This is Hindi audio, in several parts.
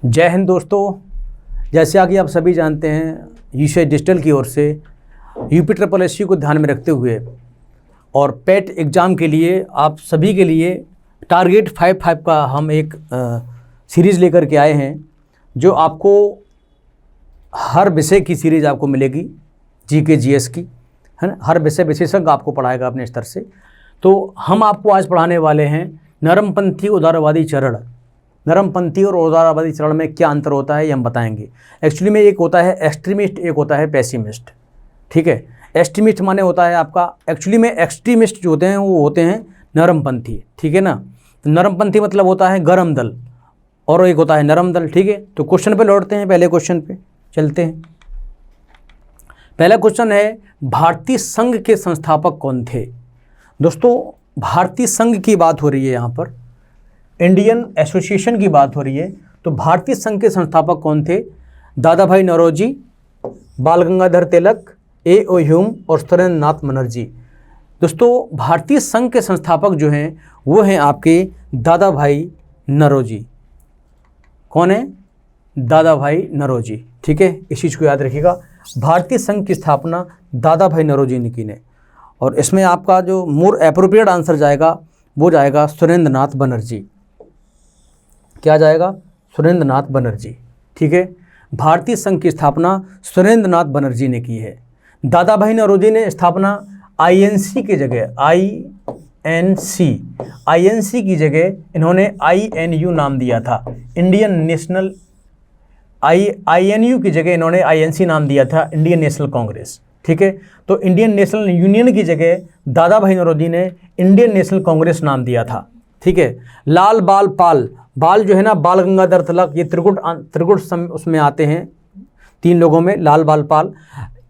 जय हिंद दोस्तों। जैसे कि आप सभी जानते हैं, यूसीआई डिजिटल की ओर से यूपी को ध्यान में रखते हुए और पेट एग्ज़ाम के लिए आप सभी के लिए टारगेट 5 का हम एक सीरीज़ लेकर के आए हैं, जो आपको हर विषय की सीरीज़ आपको मिलेगी, जीके जीएस की, है ना। हर विषय विशेषज्ञ आपको पढ़ाएगा अपने स्तर से। तो हम आपको आज पढ़ाने वाले हैं नरमपंथी उदारवादी चरण। नरमपंथी और उदारवादी चरण में क्या अंतर होता है ये हम बताएंगे। एक्चुअली में एक होता है एक्सट्रीमिस्ट, एक होता है पेसिमिस्ट। ठीक है, एक्सट्रीमिस्ट माने होता है आपका, एक्चुअली में एक्सट्रीमिस्ट जो होते हैं वो होते हैं नरमपंथी। ठीक है ना। तो नरमपंथी मतलब होता है गरम दल, और एक होता है नरम दल। ठीक है, तो क्वेश्चन पे लौटते हैं। पहले क्वेश्चन पे चलते हैं। पहला क्वेश्चन है, भारतीय संघ के संस्थापक कौन थे? दोस्तों, भारतीय संघ की बात हो रही है, यहाँ पर इंडियन एसोसिएशन की बात हो रही है। तो भारतीय संघ के संस्थापक कौन थे? दादा भाई नौरोजी, बाल गंगाधर तिलक, ए.ओ. ह्यूम और सुरेंद्र नाथ बनर्जी। दोस्तों, भारतीय संघ के संस्थापक जो हैं वो हैं आपके दादा भाई नौरोजी। कौन है? दादा भाई नौरोजी। ठीक है, इस चीज़ को याद रखिएगा। भारतीय संघ की स्थापना दादा भाई नौरोजी ने की ने। और इसमें आपका जो मोर एप्रोप्रिएट आंसर जाएगा वो जाएगा सुरेंद्र नाथ बनर्जी। क्या जाएगा? सुरेंद्र नाथ बनर्जी। ठीक है, भारतीय संघ की स्थापना सुरेंद्र नाथ बनर्जी ने की है। दादा भाई नौरोजी ने स्थापना आईएनसी की जगह, आईएनसी की जगह इन्होंने आईएनयू नाम दिया था। इंडियन नेशनल, आईएनयू की जगह इन्होंने आईएनसी नाम दिया था, इंडियन नेशनल कांग्रेस। ठीक है, तो इंडियन नेशनल यूनियन की जगह दादा भाई नौरोजी ने इंडियन नेशनल कांग्रेस नाम दिया था। ठीक है, लाल बाल पाल, बाल जो है ना बाल गंगाधर तिलक, ये त्रिगुट उसमें आते हैं, 3 लोगों में लाल बाल पाल।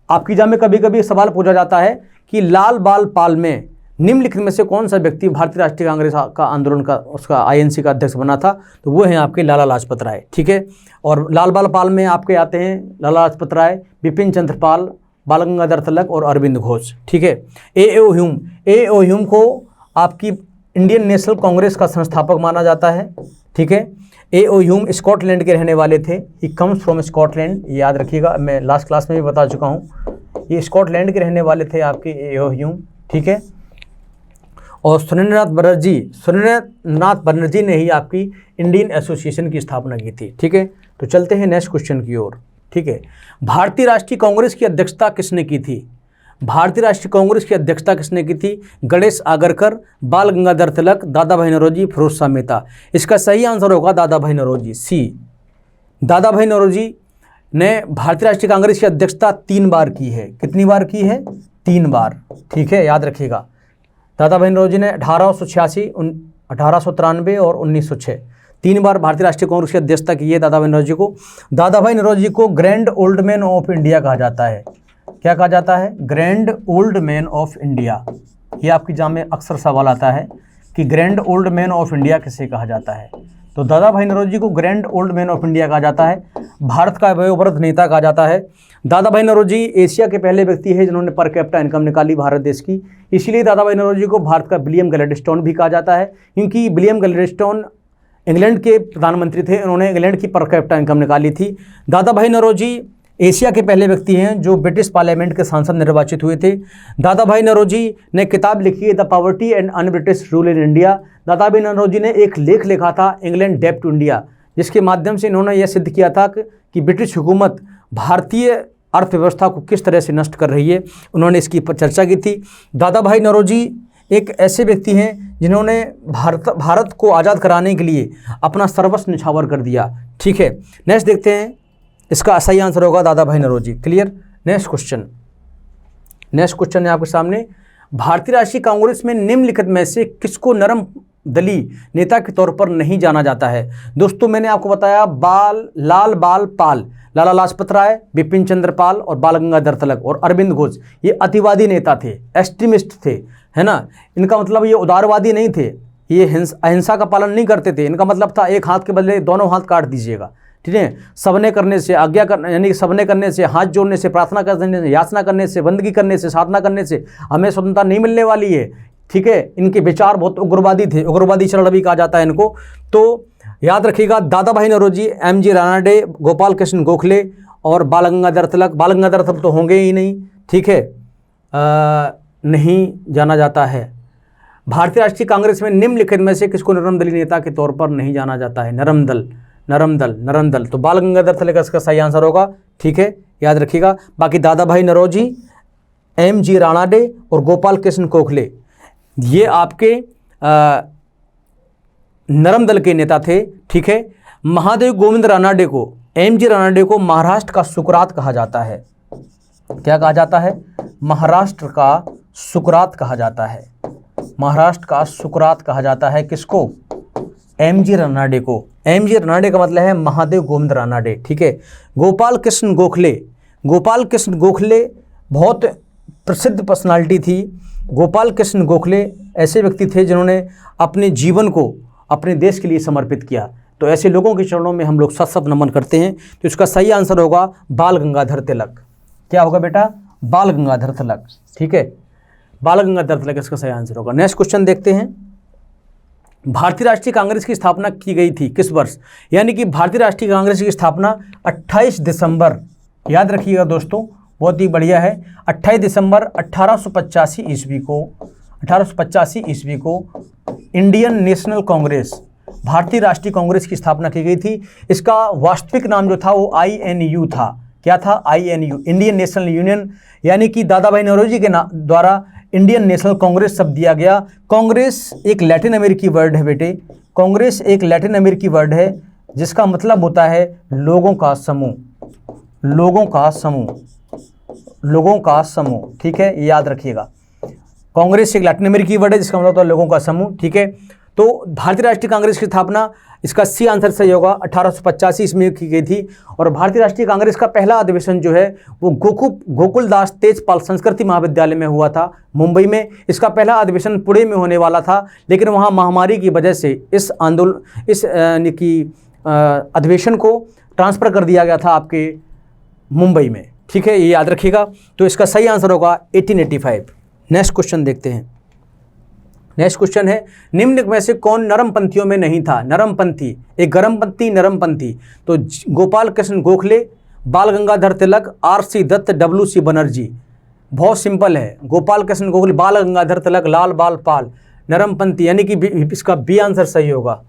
आपकी एग्जाम में कभी कभी सवाल पूछा जाता है कि लाल बाल पाल में निम्नलिखित में से कौन सा व्यक्ति भारतीय राष्ट्रीय कांग्रेस का आंदोलन का उसका आईएनसी का अध्यक्ष बना था? तो वो हैं आपके लाला लाजपत राय। ठीक है, और लाल बाल पाल में आपके आते हैं लाला लाजपत राय, बिपिन चंद्र पाल, बाल गंगाधर तिलक और अरविंद घोष। ठीक है, ए.ओ. ह्यूम को आपकी इंडियन नेशनल कांग्रेस का संस्थापक माना जाता है। ठीक है, ए.ओ. ह्यूम स्कॉटलैंड के रहने वाले थे। ही कम्स फ्रॉम स्कॉटलैंड, ये याद रखिएगा, मैं लास्ट क्लास में भी बता चुका हूँ। ये स्कॉटलैंड के रहने वाले थे आपके ए.ओ. ह्यूम। ठीक है, और सुरेंद्र नाथ बनर्जी ने ही आपकी इंडियन एसोसिएशन की स्थापना की थी। ठीक है, तो चलते हैं नेक्स्ट क्वेश्चन की ओर। ठीक है, भारतीय राष्ट्रीय कांग्रेस की अध्यक्षता किसने की थी? भारतीय राष्ट्रीय कांग्रेस की अध्यक्षता किसने की थी? गणेश आगरकर, बाल गंगाधर तिलक, दादा भाई नौरोजी, फिरोज शाह मेहता। इसका सही आंसर होगा दादा भाई नौरोजी, सी। दादा भाई नौरोजी ने भारतीय राष्ट्रीय कांग्रेस की अध्यक्षता 3 बार की है। कितनी बार की है? 3 बार। ठीक है, याद रखिएगा। दादा भाई नौरोजी ने 1886, 1893 और 1906 3 बार भारतीय राष्ट्रीय कांग्रेस की अध्यक्षता की है दादा भाई नौरोजी को। दादा भाई नौरोजी को grand old man of India कहा जाता है। क्या कहा जाता है? Grand old man of India. ये आपकी एग्जाम में अक्सर सवाल आता है कि grand old man of India किसे कहा जाता है? तो दादा भाई नौरोजी को grand old man of India कहा जाता है। भारत का वयोवृद्ध नेता कहा जाता है। दादा भाई नौरोजी एशिया के पहले व्यक्ति है जिन्होंने पर कैपिटा इनकम निकाली भारत देश की। इसीलिए दादा भाई नौरोजी को भारत का विलियम ग्लैडस्टोन भी कहा जाता है, क्योंकि विलियम ग्लैडस्टोन इंग्लैंड के प्रधानमंत्री थे। उन्होंने इंग्लैंड की पर कैपिटा इनकम निकाली थी। दादा भाई नौरोजी एशिया के पहले व्यक्ति हैं जो ब्रिटिश पार्लियामेंट के सांसद निर्वाचित हुए थे। दादा भाई नौरोजी ने किताब लिखी है the poverty and un-British rule in India. दादा भाई नौरोजी ने एक लेख लिखा था इंग्लैंड डेब्ट टू इंडिया, जिसके माध्यम से इन्होंने यह सिद्ध किया था कि ब्रिटिश हुकूमत भारतीय अर्थव्यवस्था को किस तरह से नष्ट कर रही है। उन्होंने इसकी पर चर्चा की थी। दादा भाई नौरोजी एक ऐसे व्यक्ति हैं जिन्होंने भारत को आज़ाद कराने के लिए अपना सर्वस्व निछावर कर दिया। ठीक है, नेक्स्ट देखते हैं। इसका सही आंसर होगा दादा भाई नौरोजी। क्लियर। नेक्स्ट क्वेश्चन है आपके सामने। भारतीय राष्ट्रीय कांग्रेस में निम्नलिखित में से किसको नरम दली नेता के तौर पर नहीं जाना जाता है? दोस्तों, मैंने आपको बताया लाल बाल पाल, लाला लाजपत राय, बिपिन चंद्र पाल और बाल गंगाधर तिलक और अरविंद घोष, ये अतिवादी नेता थे, एक्सट्रीमिस्ट थे, है ना। इनका मतलब ये उदारवादी नहीं थे, ये अहिंसा का पालन नहीं करते थे। इनका मतलब था एक हाथ के बदले दोनों हाथ काट दीजिएगा। ठीक है, सबने करने से आज्ञा करना, यानी सबने करने से, हाथ जोड़ने से, प्रार्थना करने से, याचना करने से, बंदगी करने से, साधना करने से हमें स्वतंत्रता नहीं मिलने वाली है। ठीक है, इनके विचार बहुत उग्रवादी थे, उग्रवादी चरण भी कहा जाता है इनको। तो याद रखिएगा, दादा भाई नौरोजी, एम.जी. रानाडे, गोपाल कृष्ण गोखले और बाल गंगाधर तिलक। बाल गंगाधर तिलक तो होंगे ही नहीं, ठीक है, नहीं जाना जाता है। भारतीय राष्ट्रीय कांग्रेस में निम्नलिखित में से किसको नरम दली नेता के तौर पर नहीं जाना जाता है? नरम दल। तो बाल गंगाधर तिलक इसका सही आंसर होगा, ठीक है, याद रखिएगा। बाकी दादा भाई नौरोजी, एम.जी. रानाडे और गोपाल कृष्ण गोखले ये आपके नरम दल के नेता थे, ठीक है। महादेव गोविंद रानाडे को, एम.जी. रानाडे को महाराष्ट्र का सुकरात कहा जाता है। क्या कहा जाता है? महाराष्ट्र का सुकरात कहा जाता है। महाराष्ट्र का सुकरात कहा जाता है किसको? एम.जी. रानाडे को। एम.जी. रानाडे का मतलब है महादेव गोविंद रानाडे, ठीक है। गोपाल कृष्ण गोखले बहुत प्रसिद्ध पर्सनालिटी थी। गोपाल कृष्ण गोखले ऐसे व्यक्ति थे जिन्होंने अपने जीवन को अपने देश के लिए समर्पित किया। तो ऐसे लोगों के चरणों में हम लोग सत नमन करते हैं। तो इसका सही आंसर होगा बाल गंगाधर तिलक। क्या होगा बेटा? बाल गंगाधर तिलक, ठीक है, बाल गंगाधर तिलक इसका सही आंसर होगा। नेक्स्ट क्वेश्चन देखते हैं। भारतीय राष्ट्रीय कांग्रेस की स्थापना की गई थी किस वर्ष? यानी कि भारतीय राष्ट्रीय कांग्रेस की स्थापना 28 दिसंबर, याद रखिएगा दोस्तों, बहुत ही बढ़िया है, 28 दिसंबर 1885 ईस्वी को इंडियन नेशनल कांग्रेस, भारतीय राष्ट्रीय कांग्रेस की स्थापना की गई थी। इसका वास्तविक नाम जो था वो INU था। क्या था? INU, इंडियन नेशनल यूनियन, यानी कि दादा भाई नौरोजी के द्वारा इंडियन नेशनल कांग्रेस शब्द दिया गया। कांग्रेस एक लैटिन अमेरिकी वर्ड है बेटे, कांग्रेस एक लैटिन अमेरिकी वर्ड है जिसका मतलब होता है लोगों का समूह, ठीक है, ये याद रखिएगा। कांग्रेस एक लैटिन अमेरिकी वर्ड है जिसका मतलब होता है लोगों का समूह, ठीक है। तो भारतीय राष्ट्रीय कांग्रेस की स्थापना, इसका सी आंसर सही होगा, 1885 ईस्वी की गई थी। और भारतीय राष्ट्रीय कांग्रेस का पहला अधिवेशन जो है वो गोकुलदास तेजपाल संस्कृति महाविद्यालय में हुआ था, मुंबई में। इसका पहला अधिवेशन पुणे में होने वाला था, लेकिन वहाँ महामारी की वजह से इस अधिवेशन को ट्रांसफ़र कर दिया गया था आपके मुंबई में, ठीक है, ये याद रखिएगा। तो इसका सही आंसर होगा 1885। नेक्स्ट क्वेश्चन देखते हैं। नेक्स्ट क्वेश्चन है, निम्न में से कौन नरमपंथियों में नहीं था? नरमपंथी, एक गर्मपंथी, नरमपंथी। तो गोपाल कृष्ण गोखले, बाल गंगाधर तिलक, R.C. दत्त, W.C. बनर्जी। बहुत सिंपल है, गोपाल कृष्ण गोखले, बाल गंगाधर तिलक, लाल बाल पाल। नरमपंथी यानी कि इसका बी आंसर सही होगा,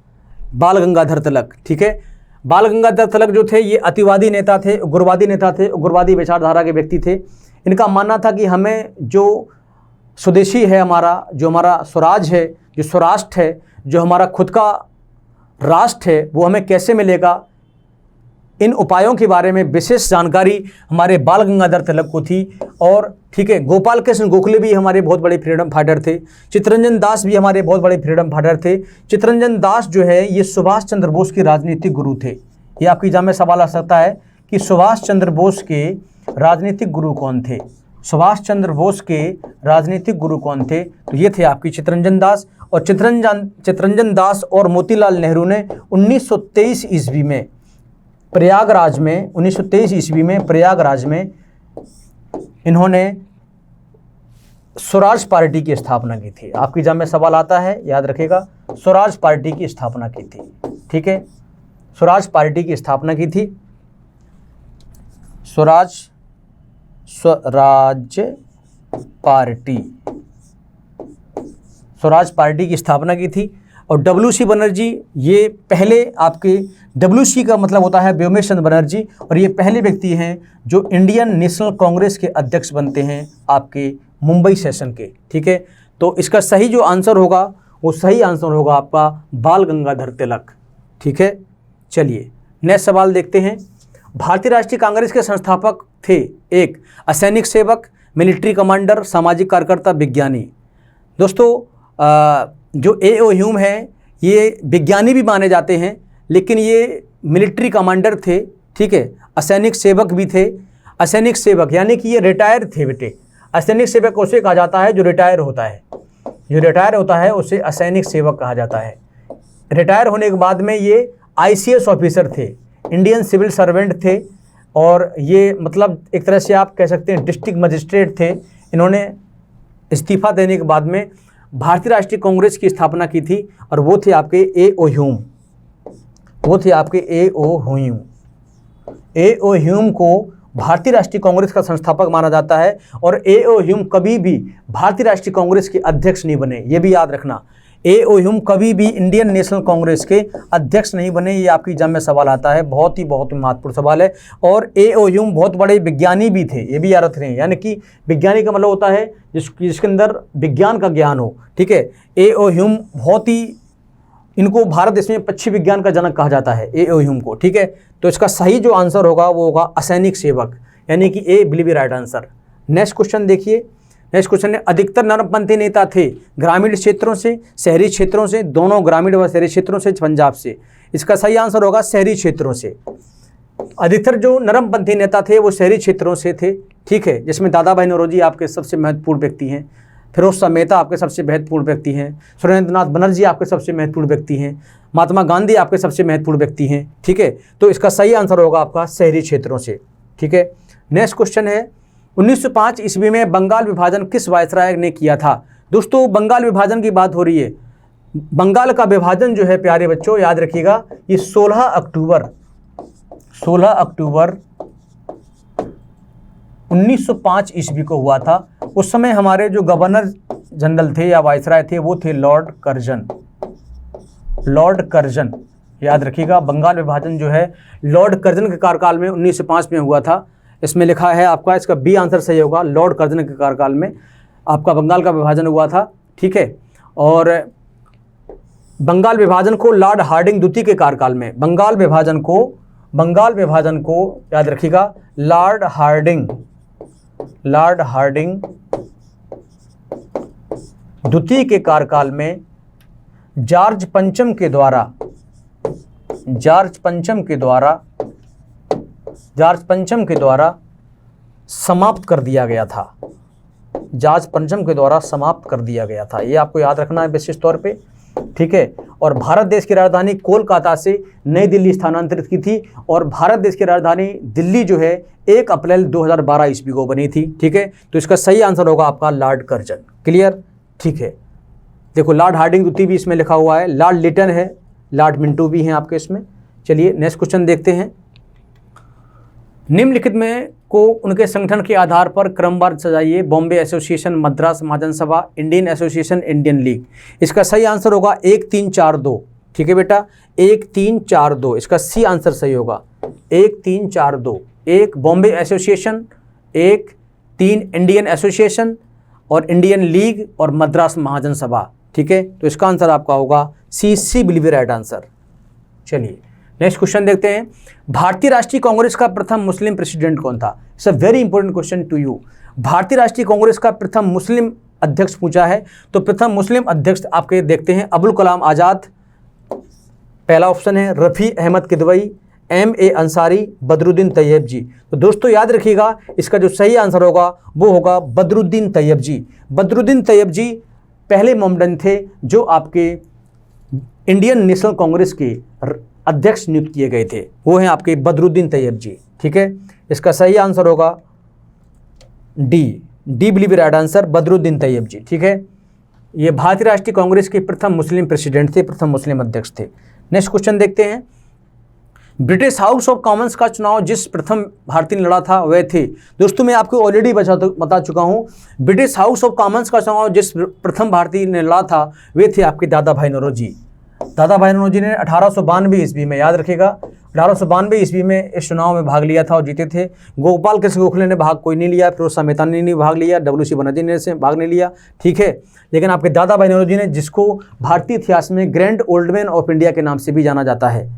बाल गंगाधर तिलक, ठीक है। बाल गंगाधर तिलक जो थे ये अतिवादी नेता थे, उग्रवादी विचारधारा के व्यक्ति थे। इनका मानना था कि हमें जो स्वदेशी है, जो हमारा स्वराज है, जो स्वराष्ट्र है, जो हमारा खुद का राष्ट्र है, वो हमें कैसे मिलेगा, इन उपायों के बारे में विशेष जानकारी हमारे बाल गंगाधर तिलक को थी। और ठीक है, गोपाल कृष्ण गोखले भी हमारे बहुत बड़े फ्रीडम फाइटर थे। चित्तरंजन दास भी हमारे बहुत बड़े फ्रीडम फाइटर थे। चित्तरंजन दास जो है ये सुभाष चंद्र बोस के राजनीतिक गुरु थे। ये आपके एग्जाम में सवाल आ सकता है कि सुभाष चंद्र बोस के राजनीतिक गुरु कौन थे? सुभाष चंद्र बोस के राजनीतिक गुरु कौन थे? तो ये थे आपकी चित्तरंजन दास। और चित्तरंजन दास और मोतीलाल नेहरू ने 1923 ईस्वी में प्रयागराज में इन्होंने स्वराज पार्टी की स्थापना की थी। आपकी एग्जाम में सवाल आता है, याद रखिएगा, स्वराज पार्टी की स्थापना की थी, ठीक है, स्वराज पार्टी की स्थापना की थी। स्वराज पार्टी की स्थापना की थी। और W.C. बनर्जी, ये पहले आपके W.C. का मतलब होता है व्योमेश चंद्र बनर्जी, और ये पहले व्यक्ति हैं जो इंडियन नेशनल कांग्रेस के अध्यक्ष बनते हैं आपके मुंबई सेशन के, ठीक है। तो इसका सही जो आंसर होगा वो सही आंसर होगा आपका बाल गंगाधर तिलक, ठीक है। चलिए नेक्स्ट सवाल देखते हैं। भारतीय राष्ट्रीय कांग्रेस के संस्थापक थे, एक असैनिक सेवक, मिलिट्री कमांडर, सामाजिक कार्यकर्ता, विज्ञानी। दोस्तों जो A.O. ह्यूम है ये विज्ञानी भी माने जाते हैं, लेकिन ये मिलिट्री कमांडर थे, ठीक है, असैनिक सेवक भी थे। असैनिक सेवक यानी कि ये रिटायर थे बेटे। असैनिक सेवक उसे कहा जाता है जो रिटायर होता है, उसे असैनिक सेवक कहा जाता है। रिटायर होने के बाद में ये ICS ऑफिसर थे, इंडियन सिविल सर्वेंट थे, और ये मतलब एक तरह से आप कह सकते हैं डिस्ट्रिक्ट मजिस्ट्रेट थे। इन्होंने इस्तीफा देने के बाद में भारतीय राष्ट्रीय कांग्रेस की स्थापना की थी, और वो थे आपके A.O. ह्यूम। वो थे आपके ए.ओ. ह्यूम। ए.ओ. ह्यूम को भारतीय राष्ट्रीय कांग्रेस का संस्थापक माना जाता है और ए.ओ. ह्यूम कभी भी भारतीय राष्ट्रीय कांग्रेस के अध्यक्ष नहीं बने, ये भी याद रखना। ए.ओ. ह्यूम कभी भी इंडियन नेशनल कांग्रेस के अध्यक्ष नहीं बने, ये आपकी एग्जाम में सवाल आता है, बहुत ही महत्वपूर्ण सवाल है। और ए.ओ. ह्यूम बहुत बड़े विज्ञानी भी थे, ये भी याद रख रहे हैं, यानी कि विज्ञानी का मतलब होता है जिसके अंदर विज्ञान का ज्ञान हो, ठीक है। ए.ओ. ह्यूम बहुत ही, इनको भारत देश में पक्षी विज्ञान का जनक कहा जाता है, ए.ओ. ह्यूम को, ठीक है। तो इसका सही जो आंसर होगा वो होगा असैनिक सेवक, यानी कि A will be right answer. Next question देखिए। नेक्स्ट क्वेश्चन है, अधिकतर नरमपंथी नेता थे ग्रामीण क्षेत्रों से, शहरी क्षेत्रों से, दोनों ग्रामीण व शहरी क्षेत्रों से, पंजाब से। इसका सही आंसर होगा शहरी क्षेत्रों से। अधिकतर जो नरमपंथी नेता थे वो शहरी क्षेत्रों से थे, ठीक है, जिसमें दादा भाई नौरोजी आपके सबसे महत्वपूर्ण व्यक्ति हैं, फिरोज शाह मेहता आपके सबसे महत्वपूर्ण व्यक्ति हैं, सुरेंद्रनाथ बनर्जी आपके सबसे महत्वपूर्ण व्यक्ति हैं, महात्मा गांधी आपके सबसे महत्वपूर्ण व्यक्ति हैं, ठीक है। तो इसका सही आंसर होगा आपका शहरी क्षेत्रों से, ठीक है। नेक्स्ट क्वेश्चन है, 1905 ईस्वी में बंगाल विभाजन किस वायसराय ने किया था? दोस्तों बंगाल विभाजन की बात हो रही है। बंगाल का विभाजन जो है प्यारे बच्चों याद रखिएगा, ये 16 अक्टूबर 1905 ईस्वी को हुआ था। उस समय हमारे जो गवर्नर जनरल थे या वायसराय थे वो थे लॉर्ड कर्जन, याद रखिएगा। बंगाल विभाजन जो है लॉर्ड कर्जन के कार्यकाल में 1905 में हुआ था। इसमें लिखा है आपका, इसका बी आंसर सही होगा, लॉर्ड कर्जन के कार्यकाल में आपका बंगाल का विभाजन हुआ था, ठीक है। और बंगाल विभाजन को लॉर्ड हार्डिंग द्वितीय के कार्यकाल में, बंगाल विभाजन को याद रखिएगा, लॉर्ड हार्डिंग द्वितीय के कार्यकाल में जॉर्ज पंचम के द्वारा समाप्त कर दिया गया था। जॉर्ज पंचम के द्वारा समाप्त कर दिया गया था, ये आपको याद रखना है विशेष तौर पे, ठीक है। और भारत देश की राजधानी कोलकाता से नई दिल्ली स्थानांतरित की थी और भारत देश की राजधानी दिल्ली जो है 1 अप्रैल 2012 ईस्वी को बनी थी, ठीक है। तो इसका सही आंसर होगा आपका लॉर्ड कर्जन, क्लियर, ठीक है। देखो लॉर्ड हार्डिंग द्वितीय भी इसमें लिखा हुआ है, लॉर्ड लिटन है, लॉर्ड मिंटो भी हैं आपके इसमें। चलिए नेक्स्ट क्वेश्चन देखते हैं। निम्नलिखित में को उनके संगठन के आधार पर क्रमवार सजाइए, बॉम्बे एसोसिएशन, मद्रास महाजन सभा, इंडियन एसोसिएशन, इंडियन लीग। इसका सही आंसर होगा 1 3 4 2, ठीक है बेटा, 1 3 4 2, इसका सी आंसर सही होगा 1 3 4 2। 1 बॉम्बे एसोसिएशन, 1 3 इंडियन एसोसिएशन और इंडियन लीग और मद्रास महाजन सभा, ठीक है। तो इसका आंसर आपका होगा सी विल बी राइट आंसर। चलिए नेक्स्ट क्वेश्चन देखते हैं। भारतीय राष्ट्रीय कांग्रेस का प्रथम मुस्लिम प्रेसिडेंट कौन था? It's a very important question to you. Bharatiya Rashtriya Congress का प्रथम मुस्लिम अध्यक्ष पूछा है, तो प्रथम मुस्लिम अध्यक्ष आपके देखते हैं अबुल कलाम आज़ाद, पहला ऑप्शन है, रफ़ी अहमद किदवई, M.A. अंसारी, बदरुद्दीन तैयब जी। तो दोस्तों याद रखिएगा इसका जो सही आंसर होगा वो होगा बदरुद्दीन तैयब जी। बदरुद्दीन तैयब जी पहले मोमडन थे जो आपके इंडियन नेशनल कांग्रेस के अध्यक्ष नियुक्त किए गए थे, वो हैं आपके बदरुद्दीन तैयब जी, ठीक है। इसका सही आंसर होगा D will be right answer, Badruddin Tyabji, ठीक है। ये भारतीय राष्ट्रीय कांग्रेस के प्रथम मुस्लिम प्रेसिडेंट थे, प्रथम मुस्लिम अध्यक्ष थे। नेक्स्ट क्वेश्चन देखते हैं। ब्रिटिश हाउस ऑफ कॉमन्स का चुनाव जिस प्रथम भारतीय ने लड़ा था वह थे, दोस्तों मैं आपको ऑलरेडी बता चुका हूँ, ब्रिटिश हाउस ऑफ कॉमन्स का चुनाव जिस प्रथम भारतीय ने लड़ा था वे थे आपके दादा भाई नौरोजी। दादा भाई नौरोजी ने 1892 ईस्वी में, याद रखिएगा 1892 ईस्वी में इस चुनाव में भाग लिया था और जीते थे। गोपाल कृष्ण गोखले ने भाग कोई नहीं लिया, फिरोज शाह मेहता ने नहीं भाग लिया, WC बनर्जी ने से भाग नहीं लिया, ठीक है। लेकिन आपके दादा भाई नौरोजी ने, जिसको भारतीय इतिहास में grand old man of India के नाम से भी जाना जाता है,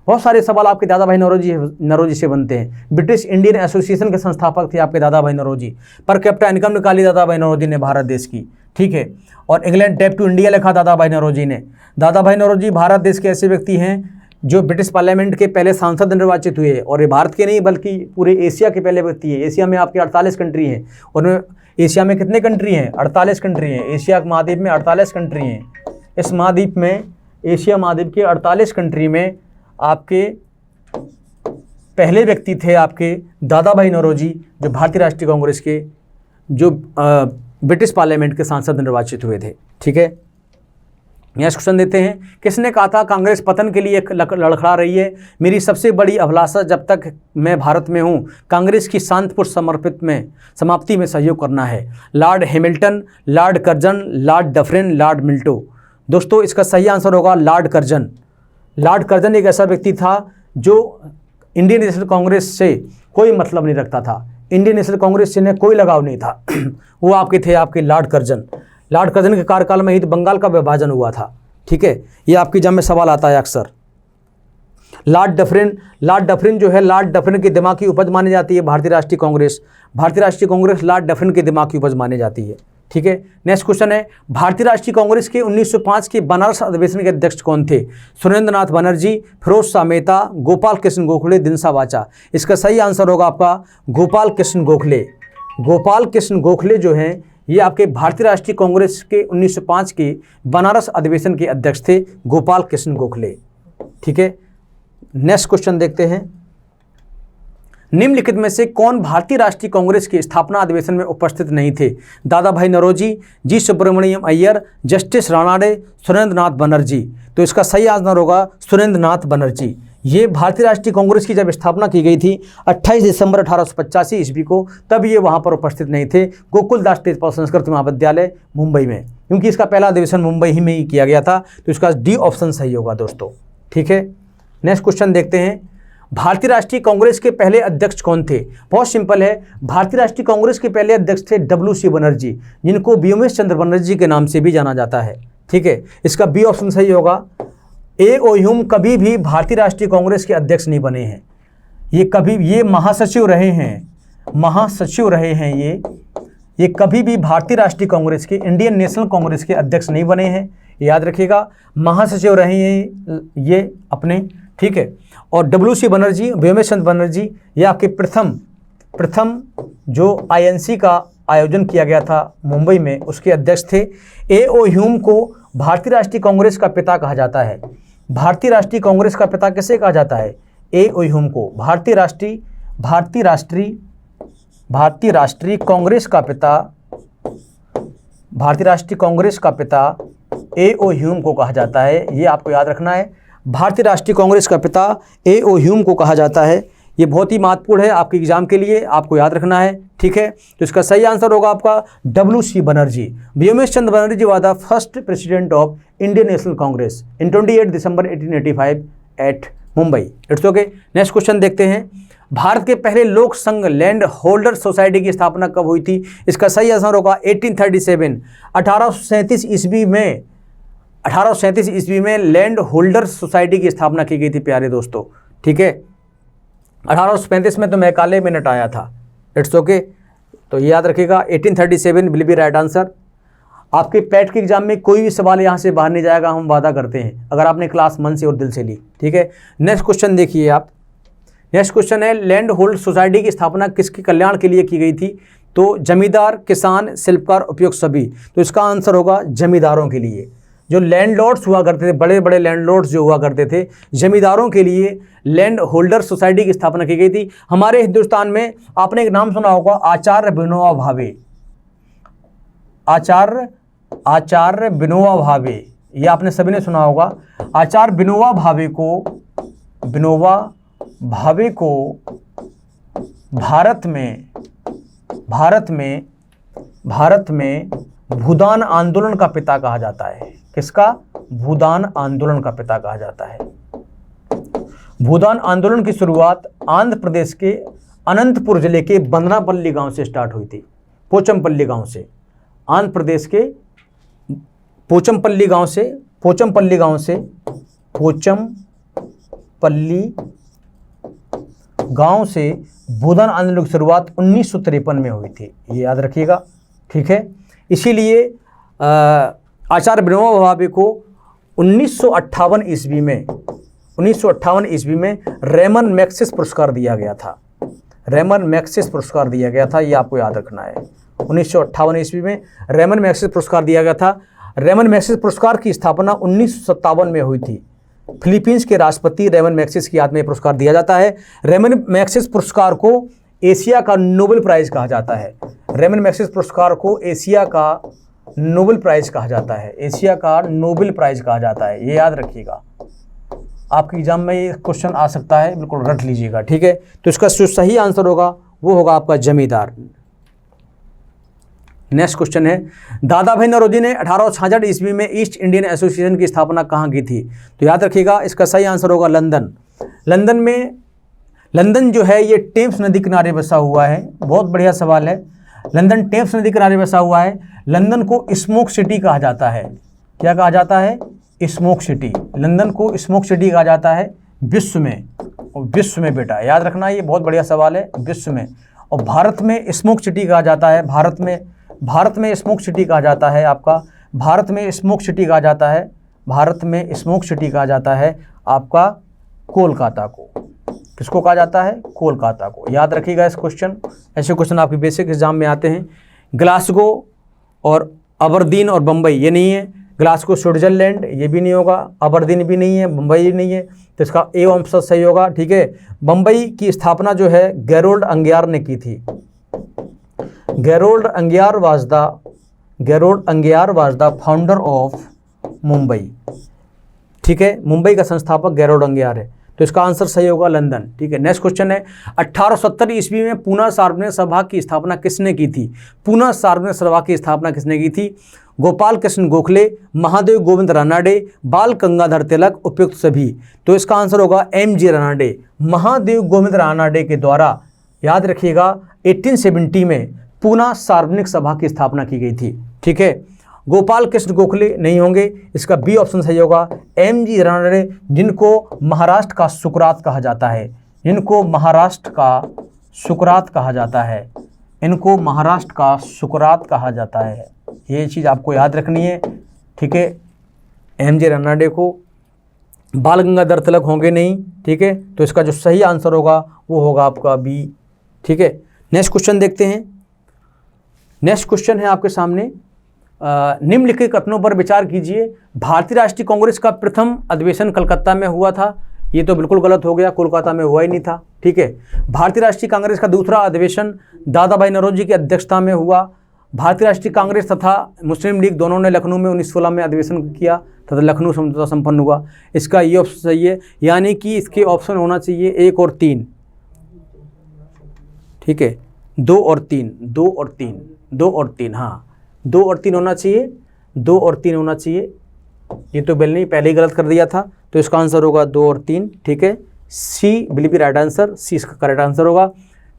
बहुत सारे सवाल आपके दादा भाई नौरोजी से बनते हैं। ब्रिटिश इंडियन एसोसिएशन के संस्थापक थे आपके दादा भाई नौरोजी। पर कैपिटा इनकम निकाली दादा भाई नौरोजी ने भारत देश की, ठीक है। और इंग्लैंड डेट टू इंडिया लिखा दादा भाई नौरोजी ने। दादा भाई नौरोजी भारत देश के ऐसे व्यक्ति हैं जो ब्रिटिश पार्लियामेंट के पहले सांसद निर्वाचित हुए, और ये भारत के नहीं बल्कि पूरे एशिया के पहले व्यक्ति है। एशिया में आपके 48 कंट्री हैं, और एशिया में कितने कंट्री हैं? 48 कंट्री हैं। एशिया महाद्वीप में 48 कंट्री हैं। इस महाद्वीप में, एशिया महाद्वीप के 48 कंट्री में आपके पहले व्यक्ति थे आपके दादा भाई नौरोजी, जो भारतीय राष्ट्रीय कांग्रेस के जो ब्रिटिश पार्लियामेंट के सांसद निर्वाचित हुए थे, ठीक है। नेक्स्ट क्वेश्चन देते हैं, किसने कहा था कांग्रेस पतन के लिए लड़खड़ा रही है? मेरी सबसे बड़ी अभिलाषा जब तक मैं भारत में हूँ कांग्रेस की शांतिपूर्ण समाप्ति में सहयोग करना है। Lord Hamilton, lord Curzon, lord Dufferin, lord Minto. दोस्तों इसका सही आंसर होगा लॉर्ड कर्जन। लॉर्ड कर्जन एक ऐसा व्यक्ति था जो इंडियन नेशनल कांग्रेस से कोई मतलब नहीं रखता था, इंडियन नेशनल कांग्रेस से कोई लगाव नहीं था। वो आपके लॉर्ड कर्जन। लॉर्ड कर्जन के कार्यकाल में ही तो बंगाल का विभाजन हुआ था। ठीक है, ये आपकी एग्जाम में सवाल आता है अक्सर। लॉर्ड डफरिन जो है, लॉर्ड डफरिन की दिमाग की उपज मानी जाती है भारतीय राष्ट्रीय कांग्रेस। भारतीय राष्ट्रीय कांग्रेस लॉर्ड डफरिन की दिमाग की उपज मानी जाती है। ठीक है, नेक्स्ट क्वेश्चन है, भारतीय राष्ट्रीय कांग्रेस के 1905 के बनारस अधिवेशन के अध्यक्ष कौन थे? सुरेंद्र नाथ बनर्जी, फिरोज शाह मेहता, गोपाल कृष्ण गोखले, दिनसा वाचा। इसका सही आंसर होगा आपका गोपाल कृष्ण गोखले। गोपाल कृष्ण गोखले जो हैं ये आपके भारतीय राष्ट्रीय कांग्रेस के 1905 के बनारस अधिवेशन के अध्यक्ष थे, गोपाल कृष्ण गोखले। ठीक है, नेक्स्ट क्वेश्चन देखते हैं, निम्नलिखित में से कौन भारतीय राष्ट्रीय कांग्रेस के स्थापना अधिवेशन में उपस्थित नहीं थे? दादा भाई नौरोजी, जी सुब्रमण्यम अय्यर, जस्टिस राणाडे, सुरेंद्र नाथ बनर्जी। तो इसका सही आंसर होगा सुरेंद्र नाथ बनर्जी। ये भारतीय राष्ट्रीय कांग्रेस की जब स्थापना की गई थी 28 दिसंबर 1885 ईस्वी को, तब ये वहाँ पर उपस्थित नहीं थे, गोकुलदास तेजपाल संस्कृत महाविद्यालय मुंबई में, क्योंकि इसका पहला अधिवेशन मुंबई ही में ही किया गया था। तो इसका डी ऑप्शन सही होगा दोस्तों। ठीक है, नेक्स्ट क्वेश्चन देखते हैं, भारतीय राष्ट्रीय कांग्रेस के पहले अध्यक्ष कौन थे? बहुत सिंपल है, भारतीय राष्ट्रीय कांग्रेस के पहले अध्यक्ष थे WC बनर्जी, जिनको व्योमेश चंद्र बनर्जी के नाम से भी जाना जाता है। ठीक है, इसका बी ऑप्शन सही होगा। A.O. ह्यूम कभी भी भारतीय राष्ट्रीय कांग्रेस के अध्यक्ष नहीं बने हैं। ये महासचिव रहे हैं। ये कभी भी भारतीय राष्ट्रीय कांग्रेस के, इंडियन नेशनल कांग्रेस के अध्यक्ष नहीं बने हैं, याद रखिएगा। महासचिव रहे हैं ये अपने। ठीक है, और WC बनर्जी, व्योमेश चंद्र बनर्जी, ये आपके प्रथम जो INC का आयोजन किया गया था मुंबई में, उसके अध्यक्ष थे। A.O. ह्यूम को भारतीय राष्ट्रीय कांग्रेस का पिता कहा जाता है। भारतीय राष्ट्रीय कांग्रेस का पिता किसे कहा जाता है? A.O. ह्यूम को भारतीय राष्ट्रीय कांग्रेस का पिता A.O. ह्यूम को कहा जाता है। ये आपको याद रखना है, भारतीय राष्ट्रीय कांग्रेस का पिता A.O. ह्यूम को कहा जाता है। ये बहुत ही महत्वपूर्ण है आपके एग्जाम के लिए, आपको याद रखना है। ठीक है, तो इसका सही आंसर होगा आपका WC Banerjee. Womesh Chandra Banerjee was the first president of Indian National Congress in 28 December 1885 at Mumbai. It's okay. Next question देखते हैं, भारत के पहले लोक संघ लैंड होल्डर सोसाइटी की स्थापना कब हुई थी? इसका सही आंसर होगा 1837। 1837 ईस्वी में लैंड होल्डर सोसाइटी की स्थापना की गई थी प्यारे दोस्तों। ठीक है, 1835 में तो मैकाले मिनट आया था। इट्स ओके, तो याद रखिएगा 1837 विल बी राइट आंसर। आपके पैट के एग्जाम में कोई भी सवाल यहाँ से बाहर नहीं जाएगा, हम वादा करते हैं, अगर आपने क्लास मन से और दिल से ली। ठीक है, नेक्स्ट क्वेश्चन देखिए आप। नेक्स्ट क्वेश्चन है, लैंड होल्ड सोसाइटी की स्थापना किसके कल्याण के लिए की गई थी? तो जमींदार, किसान, शिल्पकार, उपयुक्त सभी। तो इसका आंसर होगा जमींदारों के लिए। जो लैंडलॉर्ड्स हुआ करते थे, बड़े बड़े लैंडलॉर्ड्स जो हुआ करते थे, जमींदारों के लिए लैंड होल्डर सोसाइटी की स्थापना की गई थी। हमारे हिंदुस्तान में आपने एक नाम सुना होगा, आचार्य विनोबा भावे। आचार्य विनोबा भावे, ये आपने सभी ने सुना होगा। आचार्य विनोबा भावे को भारत में भूदान आंदोलन का पिता कहा जाता है। किसका? भूदान आंदोलन का पिता कहा जाता है। भूदान आंदोलन की शुरुआत आंध्र प्रदेश के अनंतपुर जिले के बंदनापल्ली गांव से स्टार्ट हुई थी। पोचमपल्ली गांव से, आंध्र प्रदेश के पोचमपल्ली गांव से भूदान आंदोलन की शुरुआत 1953 में हुई थी, ये याद रखिएगा। ठीक है, इसीलिए आचार्य विनोबा भावे को 1958 ईस्वी में रेमन मैग्सेसे पुरस्कार दिया गया था। ये आपको याद रखना है। 1958 ईस्वी में रेमन मैग्सेसे पुरस्कार दिया गया था। रेमन मैग्सेसे पुरस्कार की स्थापना 1957 में हुई थी। फिलीपींस के राष्ट्रपति रेमन मैग्सेसे की याद में पुरस्कार दिया जाता है। रेमन मैग्सेसे पुरस्कार को एशिया का नोबेल प्राइज कहा जाता है। रेमन मैग्सेसे पुरस्कार को एशिया का नोबेल प्राइज़ कहा जाता है, एशिया का नोबेल प्राइज़ कहा जाता है, ये याद रखिएगा। आपके एग्जाम में ये क्वेश्चन आ सकता है, बिल्कुल रट लीजिएगा, ठीक है। तो इसका जो सही आंसर होगा वो होगा आपका जमींदार। नेक्स्ट क्वेश्चन है, दादा भाई नौरोजी ने 1866 ईस्वी में ईस्ट इंडियन एसोसिएशन की स्थापना कहाँ की थी? तो याद रखिएगा इसका सही आंसर होगा लंदन। लंदन जो है ये टेम्स नदी किनारे बसा हुआ है। बहुत बढ़िया सवाल है। लंदन टेम्स नदी किनारे बसा हुआ है। लंदन को स्मोक सिटी कहा जाता है। क्या कहा जाता है? Smoke city. लंदन को स्मोक सिटी कहा जाता है विश्व में बेटा याद रखना, ये बहुत बढ़िया सवाल है, विश्व में। और भारत में स्मोक सिटी कहा जाता है, भारत में स्मोक सिटी कहा जाता है आपका, भारत में स्मोक सिटी कहा जाता है, भारत में स्मोक सिटी कहा जाता है आपका कोलकाता को। किसको कहा जाता है? कोलकाता को। याद रखिएगा इस क्वेश्चन, ऐसे क्वेश्चन आपके बेसिक एग्जाम में आते हैं। ग्लासगो और अबरदीन और बम्बई ये नहीं है। ग्लासगो स्विट्जरलैंड ये भी नहीं होगा, अबरदीन भी नहीं है, मुंबई नहीं है, तो इसका ए ऑप्शन सही होगा, ठीक है। बम्बई की स्थापना जो है गैरोल्ड अंगियार ने की थी। Gerald Aungier was the founder of Mumbai, ठीक है। मुंबई का संस्थापक गैरोल्ड अंगियार है, तो इसका आंसर सही होगा लंदन, ठीक है। नेक्स्ट क्वेश्चन है, 1870 ईस्वी में पूना सार्वजनिक सभा की स्थापना किसने की थी? पूना सार्वजनिक सभा की स्थापना किसने की थी? गोपाल कृष्ण गोखले, महादेव गोविंद रानाडे, बाल गंगाधर तिलक, उपयुक्त सभी। तो इसका आंसर होगा एम.जी. रानाडे। महादेव गोविंद रानाडे के द्वारा, याद रखिएगा, 1870 में पूना सार्वजनिक सभा की स्थापना की गई थी, ठीक है। गोपाल कृष्ण गोखले नहीं होंगे, इसका बी ऑप्शन सही होगा एम.जी. रानाडे, जिनको महाराष्ट्र का सुकरात कहा जाता है, जिनको महाराष्ट्र का सुकरात कहा जाता है, इनको महाराष्ट्र का सुकरात कहा जाता है। ये चीज़ आपको याद रखनी है, ठीक है। एम.जी. रानाडे को। बाल गंगाधर तिलक होंगे नहीं, ठीक है। तो इसका जो सही आंसर होगा वो होगा आपका बी, ठीक है। नेक्स्ट क्वेश्चन देखते हैं। नेक्स्ट क्वेश्चन है आपके सामने, निम्नलिखित कथनों पर विचार कीजिए। भारतीय राष्ट्रीय कांग्रेस का प्रथम अधिवेशन कलकत्ता में हुआ था। ये तो बिल्कुल गलत हो गया, कोलकाता में हुआ ही नहीं था, ठीक है। भारतीय राष्ट्रीय कांग्रेस का दूसरा अधिवेशन दादा भाई नौरोजी की अध्यक्षता में हुआ। भारतीय राष्ट्रीय कांग्रेस तथा मुस्लिम लीग दोनों ने लखनऊ में 1916 में अधिवेशन किया तथा लखनऊ समझौता संपन्न हुआ। इसका ये ऑप्शन सही है, यानी कि इसके ऑप्शन होना चाहिए 1 और 3, ठीक है। 2 और 3, 2 और 3, 2 और 3, हाँ 2 और 3 होना चाहिए, 2 और 3 होना चाहिए। ये तो बिल नहीं, पहले ही गलत कर दिया था, तो इसका आंसर होगा 2 और 3, ठीक है। सी विल बी राइट आंसर, सी इसका करेक्ट आंसर होगा,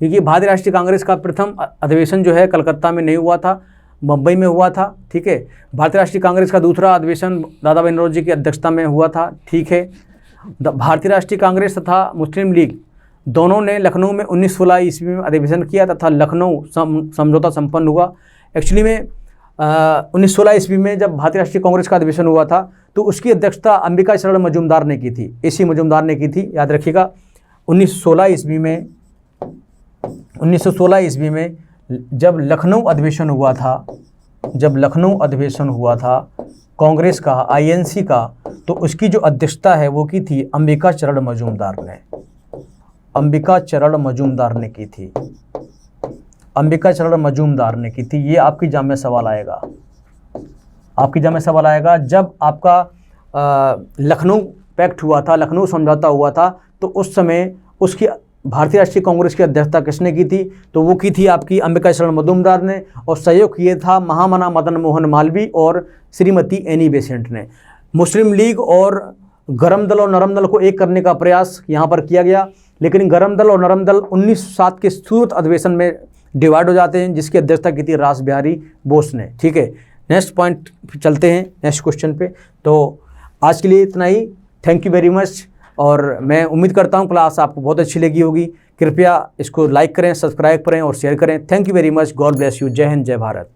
क्योंकि भारतीय राष्ट्रीय कांग्रेस का प्रथम अधिवेशन जो है कलकत्ता में नहीं हुआ था, मुंबई में हुआ था, ठीक है। भारतीय राष्ट्रीय कांग्रेस का दूसरा अधिवेशन दादा भाई नौरोजी की अध्यक्षता में हुआ था, ठीक है। भारतीय राष्ट्रीय कांग्रेस तथा मुस्लिम लीग दोनों ने लखनऊ में 1916 ईस्वी में अधिवेशन किया तथा लखनऊ समझौता संपन्न हुआ। एक्चुअली में 1916 ईस्वी में जब भारतीय राष्ट्रीय कांग्रेस का अधिवेशन हुआ था तो उसकी अध्यक्षता अंबिका चरण मजूमदार ने की थी, एसी मजूमदार ने की थी, याद रखिएगा। 1916 ईस्वी में जब लखनऊ अधिवेशन हुआ था कांग्रेस का, आईएनसी का, तो उसकी जो अध्यक्षता है वो की थी अंबिका चरण मजूमदार ने, अंबिका चरण मजूमदार ने की थी, अंबिका चरण मजूमदार ने की थी। ये आपकी एग्जाम में सवाल आएगा, आपकी एग्जाम में सवाल आएगा। जब आपका लखनऊ पैक्ट हुआ था, लखनऊ समझौता हुआ था, तो उस समय उसकी भारतीय राष्ट्रीय कांग्रेस की अध्यक्षता किसने की थी? तो वो की थी आपकी अंबिका चरण मजूमदार ने, और सहयोग किया था महामना मदन मोहन मालवीय और श्रीमती एनी बेसेंट ने। मुस्लिम लीग और गरम दल और नरम दल को एक करने का प्रयास यहाँ पर किया गया, लेकिन गरम दल और नरम दल 1907 के सूरत अधिवेशन में डिवाइड हो जाते हैं, जिसकी अध्यक्षता की थी रास बिहारी बोस ने, ठीक है। नेक्स्ट पॉइंट चलते हैं, नेक्स्ट क्वेश्चन पे। तो आज के लिए इतना ही, थैंक यू वेरी मच, और मैं उम्मीद करता हूँ क्लास आपको बहुत अच्छी लगी होगी। कृपया इसको लाइक करें, सब्सक्राइब करें और शेयर करें। Thank you very much, God bless you, जय हिंद, जय भारत।